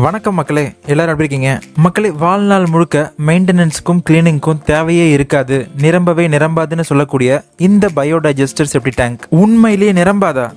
வணக்கம் மக்களே, எல்லாரும் எப்படி இருக்கீங்க? மக்களே, வாழ்நாள் முழுக்க மெயின்டெனன்ஸ்க்கும் கிளீனிங்க்கும் தேவையே இருக்காது, நிரம்பவே நிரம்பாதுன்னு சொல்லக்கூடிய இந்த பயோடைஜஸ்டர் செப்டி டேங்க் உண்மையிலேயே நிரம்பாதா?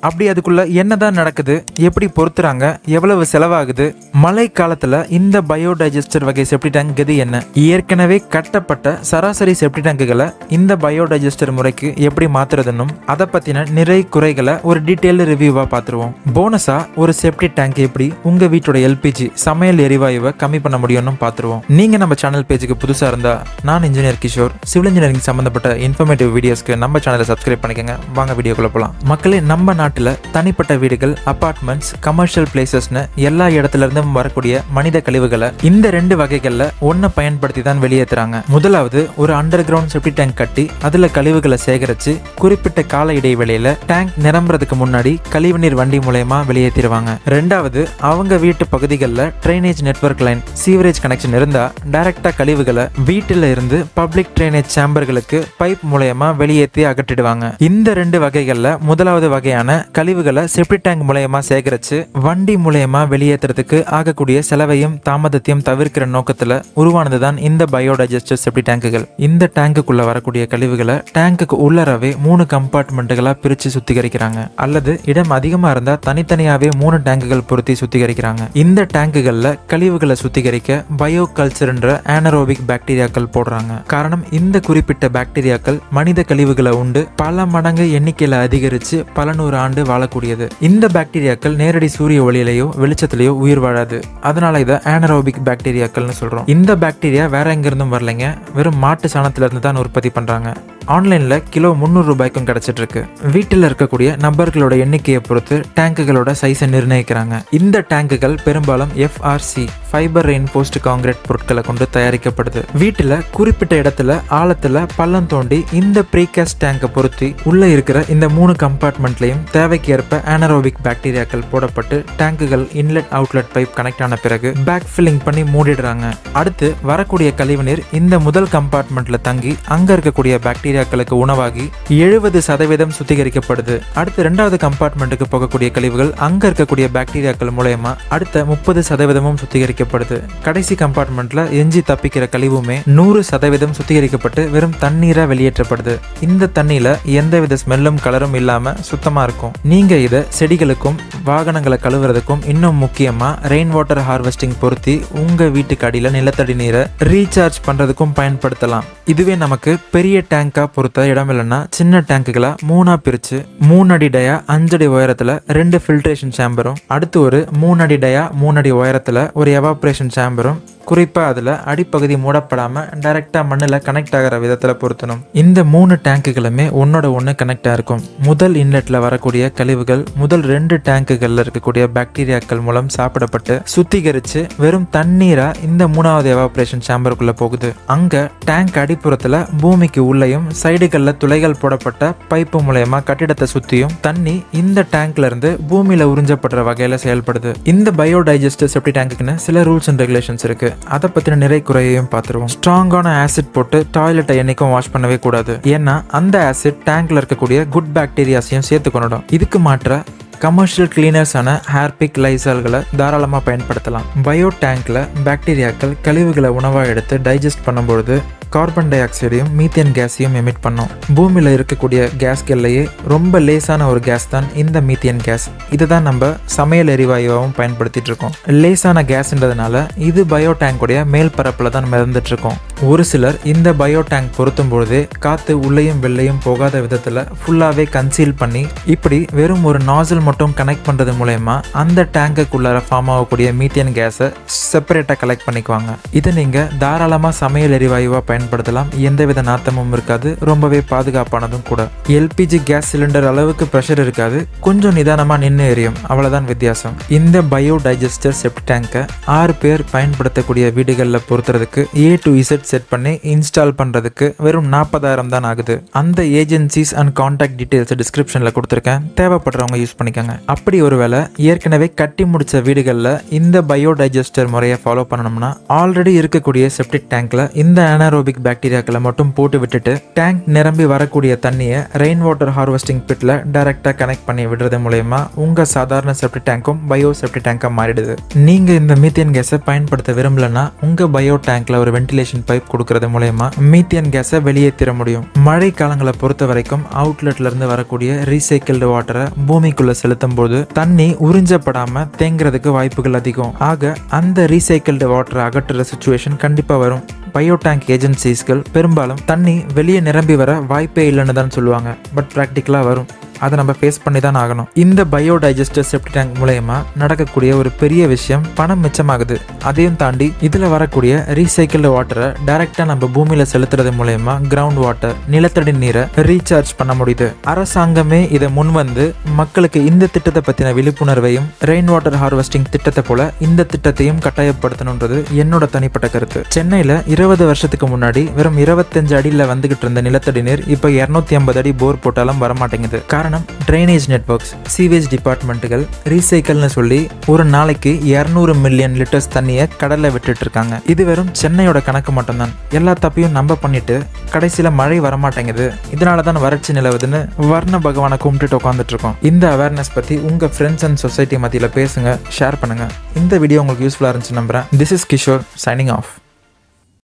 அப்படி அதுக்குள்ள என்னதான் நடக்குது, எப்படி பொறுத்துறாங்க, எவ்வளவு செலவாகுது, மழை காலத்துல இந்த பயோடைஜஸ்டர் வகை செப்டி டேங்க் கதி என்ன, ஏற்கனவே கட்டப்பட்ட சராசரி செப்டி டேங்குகளை இந்த பயோடைஜஸ்டர் முறைக்கு எப்படி மாத்துறதுன்னும் அதை பத்தின நிறை குறைகளை ஒரு டீட்டெயில் ரிவ்யூவா பார்த்துருவோம். போனஸா ஒரு செப்டி டேங்க் எப்படி உங்க வீட்டோட எல்பிஜி சமையல் எரிவாயுவை கம்மி பண்ண முடியும்னு பார்த்துருவோம். நீங்க நம்ம சேனல் பேஜுக்கு புதுசா இருந்தா, நான் இன்ஜினியர் கிஷோர், சிவில் இன்ஜினியரிங் சம்பந்தப்பட்ட இன்ஃபர்மேட்டிவ் வீடியோஸ்க்கு நம்ம சேனலை சப்ஸ்கிரைப் பண்ணிக்கங்க. வாங்க வீடியோக்குள்ள போலாம். மக்களே, நம்ம நாட்டில் தனிப்பட்ட வீடுகள், அபார்ட்மெண்ட்ஸ், கமர்ஷியல் பிளேசஸ்னு எல்லா இடத்துல இருந்தும் வரக்கூடிய மனித கழிவுகளை இந்த ரெண்டு வகைகள்ல ஒன்ன பயன்படுத்தி தான் வெளியேற்றுறாங்க. முதலாவது, ஒரு அண்டர் கிரவுண்ட் செப்டி டேங்க் கட்டி அதுல கழிவுகளை சேகரிச்சு குறிப்பிட்ட கால இடைவெளியில டேங்க் நிரம்புறதுக்கு முன்னாடி கழிவுநீர் வண்டி மூலமா வெளியேற்றிடுவாங்க. ரெண்டாவது, அவங்க வீட்டு பகுதிகளில் drainage network line, sewerage connection இருந்தா டைரக்டா கழிவுகளை வீட்டில இருந்து பப்ளிக் ட்ரைனேஜ் சேம்பர்களுக்கு பைப் மூலமா வெளியேற்றி அகற்றிடுவாங்க. இந்த ரெண்டு வகைகள்ல முதலாவது வகையான கழிவுகளை செப்டி டேங்க் மூலமா சேகரிச்சு வண்டி மூலமா வெளியேற்றுறதுக்கு ஆகக்கூடிய செலவையும் தாமதத்தையும் தவிர்க்கிற நோக்கத்துல உருவானதுதான் இந்த பயோடைஜஸ்டர் செப்டி டேங்குகள். இந்த டேங்குக்குள்ள வரக்கூடிய கழிவுகளை டேங்குக்கு உள்ளரவே 3 கம்பார்ட்மெண்ட்டுகளா பிரிச்சு சுத்திகரிக்கிறாங்க, அல்லது இடம் அதிகமா இருந்தா தனித்தனியாவே 3 டேங்குகள் பொருத்தி சுத்திகரிக்கிறாங்க. இந்த டேங்குகள்ல கழிவுகளை சுத்திகரிக்க பயோ கல்ச்சர்ன்ற anaerobic பாக்டீரியாக்கள் போடுறாங்க. காரணம், இந்த குறிப்பிட்ட பாக்டீரியாக்கள் மனித கழிவுகளை உண்டு பல மடங்கு எண்ணிக்கையில அதிகரிச்சு பல நூறு ஆண்டு வாழக்கூடியது. இந்த பாக்டீரியாக்கள் நேரடி சூரிய ஒளியிலேயோ வெளிச்சத்திலேயோ உயிர் வாழாது. அதனால இதை anaerobic பாக்டீரியாக்கள்னு சொல்றோம். இந்த பாக்டீரியா வேற எங்க இருந்தும் வரலைங்க, வெறும் மாட்டு சாணத்துல இருந்து தான் உற்பத்தி பண்றாங்க. ஆன்லைன்ல கிலோ 300 ரூபாய்க்கும் கிடைச்சிட்டு இருக்கு. வீட்டில் இருக்கக்கூடிய நபர்களோட எண்ணிக்கையை பொறுத்து டேங்குகளோட சைஸை நிர்ணயிக்கிறாங்க. இந்த டேங்குகள் பெரும்பாலும் FRC ஃபைபர் ரெயின்போஸ்ட் காங்கிரீட் பொருட்களை கொண்டு தயாரிக்கப்படுது. வீட்டில் குறிப்பிட்ட இடத்துல ஆழத்துல பள்ளம் தோண்டி இந்த ப்ரீகாஸ்ட் டேங்கை பொருத்தி உள்ள இருக்கிற இந்த 3 கம்பார்ட்மெண்ட்லையும் தேவைக்கு ஏற்ப anaerobic பாக்டீரியாக்கள் போடப்பட்டு டேங்குகள் இன்லெட் அவுட்லெட் பைப் கனெக்ட் ஆன பிறகு பேக் ஃபில்லிங் பண்ணி மூடிடுறாங்க. அடுத்து வரக்கூடிய கழிவுநீர் இந்த முதல் கம்பார்ட்மெண்ட்ல தங்கி அங்க இருக்கக்கூடிய பாக்டீரியாக்களுக்கு உணவாகி 70% சுத்திகரிக்கப்படுது. அடுத்து இரண்டாவது கம்பார்ட்மெண்ட்டுக்கு போகக்கூடிய கழிவுகள் அங்க இருக்கக்கூடிய பாக்டீரியாக்கள் மூலமா அடுத்த 30% சுத்திகரிக்கப்படுது. கடைசி கம்பார்ட்மெண்ட்ல எஞ்சி தப்பிக்கிற கழிவுமே 100% சுத்திகரிக்கப்பட்டு வெறும் தண்ணீரா வெளியேற்றப்படுது. இந்த தண்ணியில எந்தவித ஸ்மெல்லும் கலரும் இல்லாம சுத்தமா இருக்கும். நீங்க இதை செடிகளுக்கும் வாகனங்களை கழுவுறதுக்கும் இன்னும் முக்கியமா ரெயின் வாட்டர் ஹார்வெஸ்டிங் பொருத்தி உங்க வீட்டுக்கு அடியில நிலத்தடி நீரை ரீசார்ஜ் பண்றதுக்கும் பயன்படுத்தலாம். இதுவே நமக்கு பெரிய டேங்கா பொறுத்த இடம் இல்லைன்னா சின்ன டேங்குகளா 3 பிரிச்சு 3 அடி டயா 5 அடி உயரத்துல 2 ஃபில்ட்ரேஷன் சேம்பரும், அடுத்து ஒரு 3 அடி டயா 3 அடி உயரத்துல ஒரு எவாப்ரேஷன் சேம்பரும், குறிப்பா அதுல அடிப்பகுதி மூடப்படாம டைரக்டா மண்ணுல கனெக்ட் ஆகிற விதத்துல பொருத்தணும். இந்த 3 டேங்குகளுமே ஒன்னோட ஒண்ணு கனெக்டா இருக்கும். முதல் இன்லெட்ல வரக்கூடிய கழிவுகள் முதல் 2 டேங்குகள்ல இருக்கக்கூடிய பாக்டீரியாக்கள் மூலம் சாப்பிடப்பட்டு சுத்திகரிச்சு வெறும் தண்ணீரா இந்த 3வது எவாப்ரேஷன் சேம்பருக்குள்ள போகுது. அங்க டேங்க் அடிப்புறத்துல பூமிக்கு உள்ளேயும் சைடுகள்ல துளைகள் போடப்பட்ட பைப்பு மூலமா கட்டிடத்தை சுத்தியும் தண்ணி இந்த டேங்க்ல இருந்து பூமியில உறிஞ்சப்படுற வகையில செயல்படுது. இந்த பயோடைஜஸ்டர் செப்டி டேங்குக்குன்னு சில ரூல்ஸ் அண்ட் ரெகுலேஷன்ஸ் இருக்கு. அதை பத்தின நிறை குறையையும் பார்த்துருவோம். ஸ்ட்ராங்கான ஆசிட் போட்டு டாய்லெட்டை என்னைக்கும் வாஷ் பண்ணவே கூடாது. ஏன்னா அந்த ஆசிட் டேங்க்ல இருக்கக்கூடிய குட் பாக்டீரியாஸையும் சேர்த்து கொண்டுடும். இதுக்கு மாற்ற கமர்ஷியல் கிளீனர்ஸான ஹேர்பிக், லைசால்களை தாராளமாக பயன்படுத்தலாம். பயோ டேங்க்ல பாக்டீரியாக்கள் கழிவுகளை உணவாக எடுத்து டைஜஸ்ட் பண்ணும்பொழுது கார்பன் டை ஆக்சைடையும் மீத்தேன் கேஸையும் எமிட் பண்ணும். பூமியில் இருக்கக்கூடிய கேஸ்கள்லேயே ரொம்ப லேசான ஒரு கேஸ் தான் இந்த மீத்தேன் கேஸ். இதை தான் நம்ம சமையல் எரிவாயுவாகவும் பயன்படுத்திட்டு இருக்கோம். லேசான கேஸ்ன்றதுனால இது பயோ டேங்குடைய மேல் பரப்பில் தான் மிதந்துட்டு இருக்கோம். ஒரு சிலர் இந்த பயோ டேங்க் பொருத்தும் பொழுதே காற்று உள்ளேயும் வெளிலையும் போகாத விதத்தில் ஃபுல்லாகவே கன்சீல் பண்ணி இப்படி வெறும் ஒரு நாசில் மட்டும் கனெக்ட் பண்ணுறது மூலயமா அந்த டேங்குக்குள்ளார ஃபார்ம் ஆகக்கூடிய மீத்தேன் கேஸை செப்பரேட்டாக கலெக்ட் பண்ணிக்குவாங்க. இதை நீங்கள் தாராளமாக சமையல் எரிவாயுவாக பயன்படுத்தலாம். எந்தவித நாத்தமும் இருக்காது, ரொம்பவே பாதுகாப்பானதும் கூட. எல்பிஜி கேஸ் சிலிண்டர் அளவுக்கு ப்ரெஷர் இருக்காது, கொஞ்சம் நிதானமாக நின்று எரியும், அவ்வளோதான் வித்தியாசம். இந்த பயோடைஜஸ்டர் செப்டி டேங்கை 6 பேர் பயன்படுத்தக்கூடிய வீடுகளில் பொறுத்துறதுக்கு A to Z செட் பண்ணி இன்ஸ்டால் பண்ணுறதுக்கு வெறும் 40,000 தான் ஆகுது. அந்த ஏஜென்சிஸ் அண்ட் கான்டாக்ட் டீட்டெயில்ஸ் டிஸ்கிரிப்ஷனில் கொடுத்துருக்கேன், தேவைப்படுறவங்க யூஸ் பண்ணிக்கோங்க. அப்படி ஒருவேளை ஏற்கனவே கட்டி முடிச்ச வீடுகளில் இந்த பயோடைஜஸ்டர் முறையை ஃபாலோ பண்ணணும்னா ஆல்ரெடி இருக்கக்கூடிய செப்டிக் டேங்க்ல இந்த anaerobic அனாரோபிக் பாக்டீரியாக்களை மட்டும் போட்டு விட்டுட்டு டேங்க் நிரம்பி வரக்கூடிய தண்ணியை ரெயின் வாட்டர் ஹார்வெஸ்டிங் பிட்ல டைரக்டா கனெக்ட் பண்ணி விடுறது மூலமா உங்க சாதாரண செப்டிக் டேங்கும் பயோ செப்டிக் டேங்கா மாறிடுது. நீங்க இந்த மீத்தேன் கேஸை பயன்படுத்த விரும்பலன்னா உங்க பயோ டேங்க்ல ஒரு வென்டிலேஷன் பைப் கொடுக்கறது மூலமா மீத்தேன் கேஸை வெளியேற்ற முடியும். மழை காலங்களை பொறுத்த வரைக்கும் அவுட்லெட்ல இருந்து வரக்கூடிய ரீசைக்கிள்டு வாட்டரை பூமிக்குள்ள செலுத்தும் போது தண்ணி உறிஞ்சப்படாம தேங்குறதுக்கு வாய்ப்புகள் அதிகம். ஆக அந்த ரீசைக்கிள்டு வாட்டரை அகற்றுற சிச்சுவேஷன் கண்டிப்பா வரும். பயோ டேங்க் ஏஜென்சிஸ்கள் பெரும்பாலும் தண்ணி வெளியே நிரம்பி வர வாய்ப்பே இல்லைன்னு தான் சொல்லுவாங்க. பட் ப்ராக்டிக்கலா வரும். அதை நம்ம ஃபேஸ் பண்ணி தான் ஆகணும். இந்த பயோ டைஜஸ்டர் செப்டிக் டேங்க் மூலமா நடக்கக்கூடிய ஒரு பெரிய விஷயம் பணம் மிச்சமாகுது. அதையும் தாண்டி இதுல வரக்கூடிய ரீசைக்கிள்டு வாட்டரை டைரக்டா நம்ம பூமியில செலுத்துறது மூலமா கிரவுண்ட் வாட்டர் நிலத்தடி நீரை ரீசார்ஜ் பண்ண முடியுது. அரசாங்கமே இதை முன் வந்து மக்களுக்கு இந்த திட்டத்தை பத்தின விழிப்புணர்வையும் ரெயின் வாட்டர் ஹார்வெஸ்டிங் திட்டத்தை போல இந்த திட்டத்தையும் கட்டாயப்படுத்தணுன்றது என்னோட தனிப்பட்ட கருத்து. சென்னையில 20 வருஷத்துக்கு முன்னாடி வெறும் 25 அடியில் வந்துகிட்டு இருந்த நிலத்தடி நீர் இப்போ 250 அடி போர் போட்டாலும் வரமாட்டேங்குது. காரணம் ட்ரைனேஜ் நெட்வொர்க்ஸ், சீவேஜ் டிபார்ட்மெண்ட்டுகள் ரீசைக்கிள்னு சொல்லி ஒரு நாளைக்கு 200 மில்லியன் லிட்டர்ஸ் தண்ணியை கடல்ல விட்டுட்டு இருக்காங்க. இது வெறும் சென்னையோட கணக்கு மட்டும்தான். எல்லா தப்பையும் நம்ம பண்ணிட்டு கடைசியில மழை வரமாட்டேங்குது, இதனாலதான் வறட்சி நிலவுதுன்னு வர்ண பகவானை கும்பிட்டுட்டு உட்காந்துட்டு இருக்கோம். இந்த அவேர்னஸ் பத்தி உங்க ஃப்ரெண்ட்ஸ் அண்ட் சொசைட்டி மத்தியில பேசுங்க, ஷேர் பண்ணுங்க. இந்த வீடியோ உங்களுக்கு யூஸ்ஃபுல்லா இருந்துச்சு நம்புறேன். This is Kishore signing off.